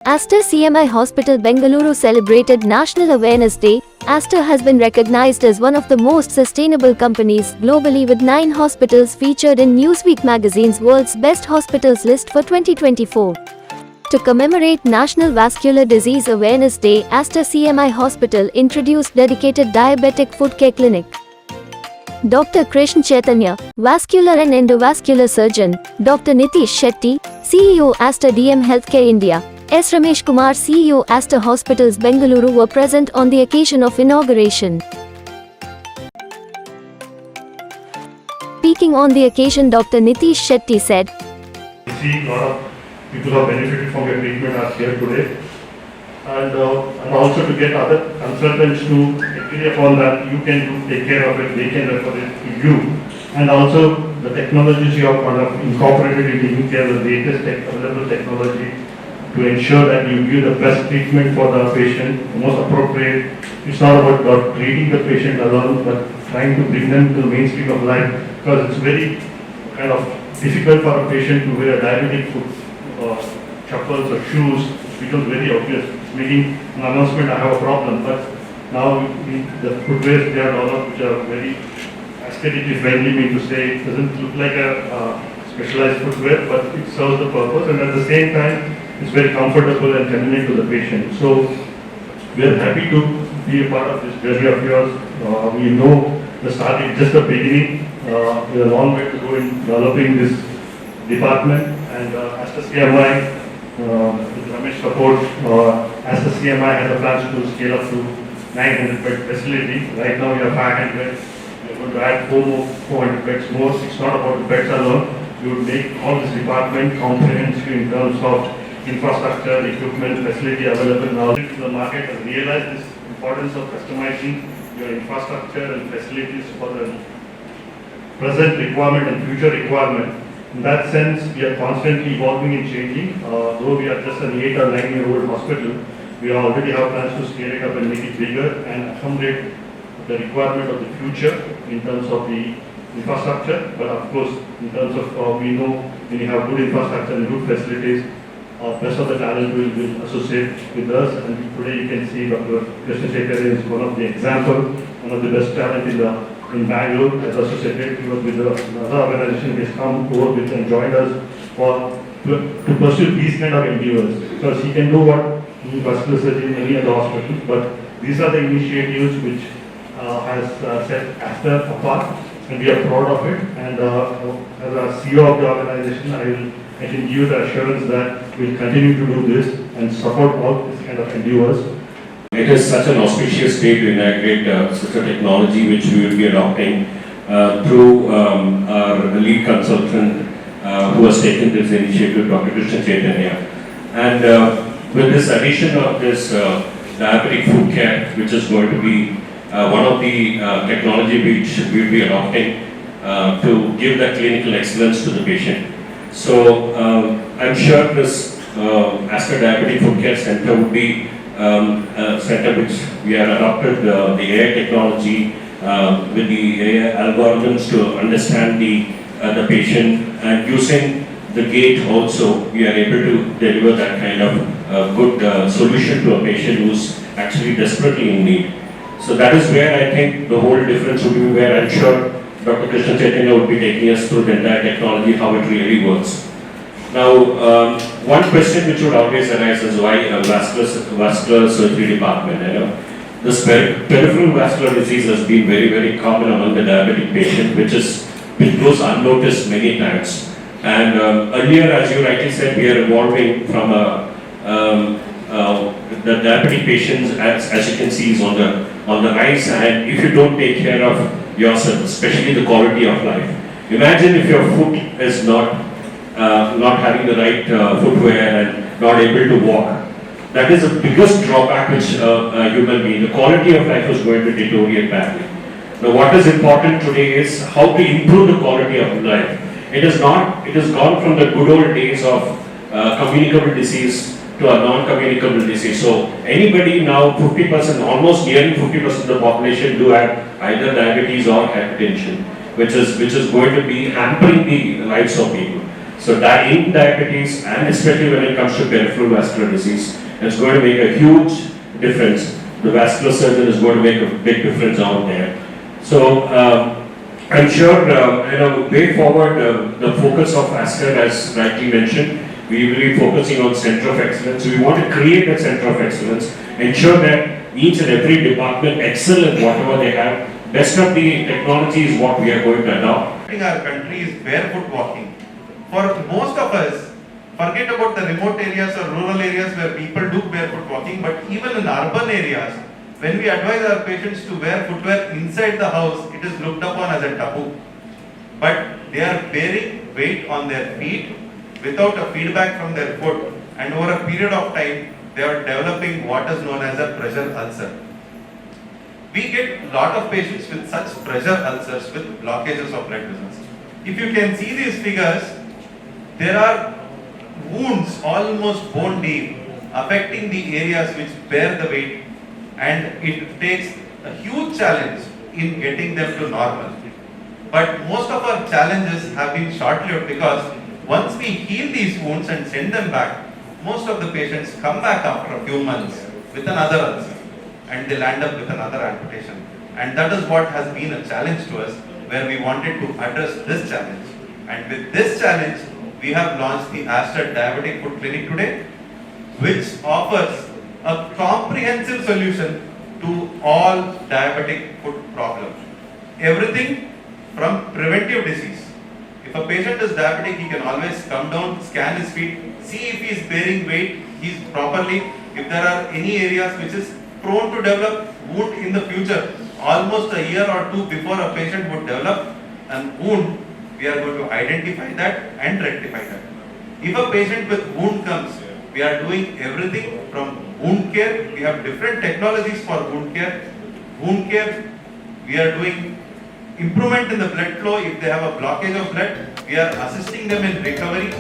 Aster CMI Hospital Bengaluru celebrated National Awareness Day. Aster has been recognized as one of the most sustainable companies globally, with 9 hospitals featured in Newsweek Magazine's World's Best Hospitals list for 2024. To commemorate National Vascular Disease Awareness Day, Aster CMI Hospital introduced dedicated diabetic footcare clinic. Dr. Krishna Chaitanya, vascular and endovascular surgeon, Dr. Nitish Shetty, CEO Aster DM Healthcare India, S. Ramesh Kumar, CEO Aster Hospitals Bengaluru were present on the occasion of inauguration. Speaking on the occasion, Dr. Nitish Shetty said, "We see a lot of people who have benefited from your treatment are here today, and also to get other consultants to agree upon that you can take care of it, they can refer it to you, and also the technologies you have kind of incorporated in taking care of the latest available technology to ensure that you give the best treatment for the patient, most appropriate. It's not about treating the patient alone, but trying to bring them to the mainstream of life, because it's very kind of difficult for a patient to wear a diabetic foot chappals or shoes. It becomes very obvious. Making an announcement, I have a problem, but now the footwear they are developed, which are very aesthetically friendly, mean to say it doesn't look like a specialized footwear, but it serves the purpose, and at the same time it's very comfortable and convenient to the patient. So we are happy to be a part of this journey of yours. We know the start is just the beginning. We have a long way to go in developing this department, and Aster CMI, with Ramesh support, Aster CMI has a plans to scale up to 900 bed facility. Right now we have 500. We are going to add 400 beds more. It's not about the beds alone. We would make all this department comprehensive in terms of infrastructure, equipment, facility available now. The market has realized this importance of customizing your infrastructure and facilities for the present requirement and future requirement. In that sense, we are constantly evolving and changing. Though we are just an 8 or 9 year old hospital, we already have plans to scale it up and make it bigger and accommodate the requirement of the future in terms of the infrastructure. But of course, in terms of we know when you have good infrastructure and good facilities, rest of the talent will associate with us, and today you can see Dr. Krishna Chaitanya is one of the example, one of the best talent in Bangalore as associated. He was with another organization he has come over with and joined us to pursue these kind of endeavors, because he can do what vascular surgery in any other hospital, but these are the initiatives which has set Aster apart, and we are proud of it. And as a CEO of the organization, I can give you the assurance that we will continue to do this and support all this kind of endeavors. It is such an auspicious day to integrate such a technology which we will be adopting through our lead consultant who has taken this initiative, Dr. Krishna Chaitanya. And with this addition of this diabetic foot care, which is going to be one of the technology which we will be adopting to give that clinical excellence to the patient. So I'm sure this Aster Diabetic Foot Care Center would be a center which we have adopted the AI technology with the AI algorithms to understand the patient, and using the gait also we are able to deliver that kind of good solution to a patient who's actually desperately in need. So that is where I think the whole difference would be, where I'm sure Dr. Krishna Chaitanya would be taking us through the entire technology, how it really works. Now, one question which would always arise is why a vascular surgery department. This peripheral vascular disease has been very, very common among the diabetic patient, which goes unnoticed many times. And earlier, as you rightly said, we are evolving from the diabetic patients, as you can see, is on the rise. And if you don't take care of yourself, especially the quality of life. Imagine if your foot is not having the right footwear and not able to walk. That is the biggest drawback which a human being, the quality of life is going to deteriorate badly. Now what is important today is how to improve the quality of life. It has gone from the good old days of communicable disease to a non-communicable disease. So anybody now, 50%, almost nearly 50% of the population do have either diabetes or hypertension, which is going to be hampering the lives of people. So in diabetes, and especially when it comes to peripheral vascular disease, it's going to make a huge difference. The vascular surgeon is going to make a big difference out there. So I'm sure, way forward, the focus of Aster, as rightly mentioned, we will be focusing on center of excellence. We want to create a center of excellence, ensure that each and every department excel in whatever they have. Best of the technology is what we are going to adopt. Our country is barefoot walking. For most of us, forget about the remote areas or rural areas where people do barefoot walking, but even in urban areas, when we advise our patients to wear footwear inside the house, it is looked upon as a taboo. But they are bearing weight on their feet without a feedback from their foot, and over a period of time, they are developing what is known as a pressure ulcer. We get a lot of patients with such pressure ulcers with blockages of blood vessels. If you can see these figures, there are wounds almost bone deep affecting the areas which bear the weight, and it takes a huge challenge in getting them to normal. But most of our challenges have been short-lived, because once we heal these wounds and send them back, most of the patients come back after a few months with another ulcer, and they land up with another amputation. And that is what has been a challenge to us, where we wanted to address this challenge. And with this challenge, we have launched the Aster Diabetic Foot Clinic today, which offers a comprehensive solution to all diabetic foot problems. Everything from preventive disease. If a patient is diabetic, he can always come down, scan his feet, see if he is bearing weight, he's properly. If there are any areas which is prone to develop wound in the future, almost a year or two before a patient would develop a wound, we are going to identify that and rectify that. If a patient with wound comes, we are doing everything from wound care. We have different technologies for wound care. Wound care, we are doing improvement in the blood flow. If they have a blockage of blood, we are assisting them in recovery.